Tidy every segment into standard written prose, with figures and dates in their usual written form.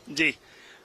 जी,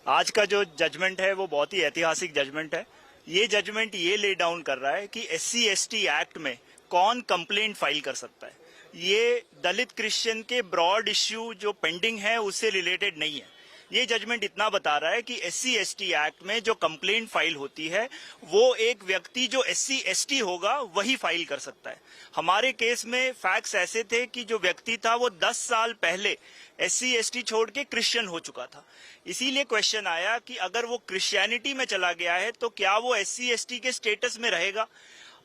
आज का जो जजमेंट है वो बहुत ही ऐतिहासिक जजमेंट है। ये जजमेंट ये ले डाउन कर रहा है कि SC/ST एक्ट में कौन कंप्लेंट फाइल कर सकता है। ये दलित क्रिश्चियन के ब्रॉड इश्यू जो पेंडिंग है उससे रिलेटेड नहीं है। ये जजमेंट इतना बता रहा है कि SC/ST एक्ट में जो कंप्लेंट फाइल होती है वो एक व्यक्ति जो SC/ST होगा वही फाइल कर सकता है। हमारे केस में फैक्ट्स ऐसे थे कि जो व्यक्ति था वो 10 साल पहले SC/ST छोड़ के क्रिश्चियन हो चुका था। इसीलिए क्वेश्चन आया कि अगर वो क्रिश्चियनिटी में चला गया है तो क्या वो SC/ST के स्टेटस में रहेगा।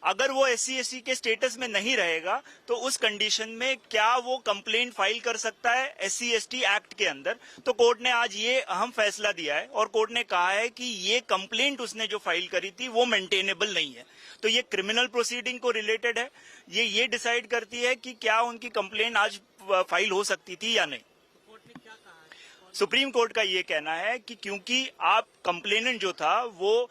अगर वो SC/ST के स्टेटस में नहीं रहेगा तो उस कंडीशन में क्या वो कंप्लेंट फाइल कर सकता है SC/ST एक्ट के अंदर। तो कोर्ट ने आज ये अहम फैसला दिया है और कोर्ट ने कहा है कि ये कंप्लेंट उसने जो फाइल करी थी वो मेंटेनेबल नहीं है। तो ये क्रिमिनल प्रोसीडिंग को रिलेटेड है। ये डिसाइड करती है कि क्या उनकी कंप्लेंट आज फाइल हो सकती थी या नहीं। सुप्रीम कोर्ट का ये कहना है कि क्योंकि आप कंप्लेनेंट जो था वो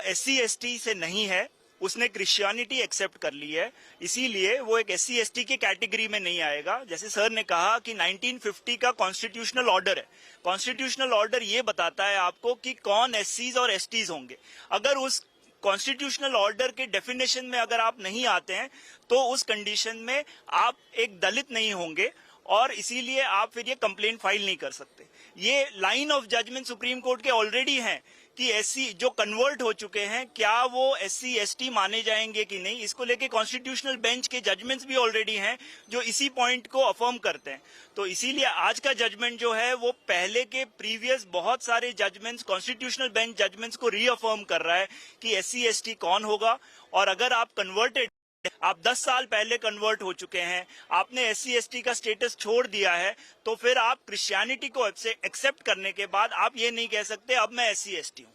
SC/ST से नहीं है, उसने क्रिश्चियनिटी एक्सेप्ट कर ली है, इसीलिए वो एक SC/ST के कैटेगरी में नहीं आएगा। जैसे सर ने कहा कि 1950 का कॉन्स्टिट्यूशनल ऑर्डर है। कॉन्स्टिट्यूशनल ऑर्डर ये बताता है आपको कि कौन SCs और STs होंगे। अगर उस कॉन्स्टिट्यूशनल ऑर्डर के डेफिनेशन में अगर आप नहीं आते हैं तो उस कंडीशन में आप एक दलित नहीं होंगे और इसीलिए आप फिर ये कंप्लेंट फाइल नहीं कर सकते। ये line of judgment supreme court के ऑलरेडी हैं कि SC जो कन्वर्ट हो चुके हैं क्या वो SC/ST माने जाएंगे कि नहीं। इसको लेके कॉन्स्टिट्यूशनल बेंच के जजमेंट्स भी ऑलरेडी हैं जो इसी पॉइंट को अफर्म करते हैं। तो इसीलिए आज का जजमेंट जो है वो पहले के प्रीवियस बहुत सारे जजमेंट्स, कॉन्स्टिट्यूशनल बेंच जजमेंट्स को रीअफर्म कर रहा है कि SC/ST कौन होगा। और अगर आप कन्वर्टेड, आप 10 साल पहले कन्वर्ट हो चुके हैं, आपने SC/ST का स्टेटस छोड़ दिया है, तो फिर आप क्रिश्चियनिटी को एक्सेप्ट करने के बाद आप ये नहीं कह सकते अब मैं SC/ST हूं।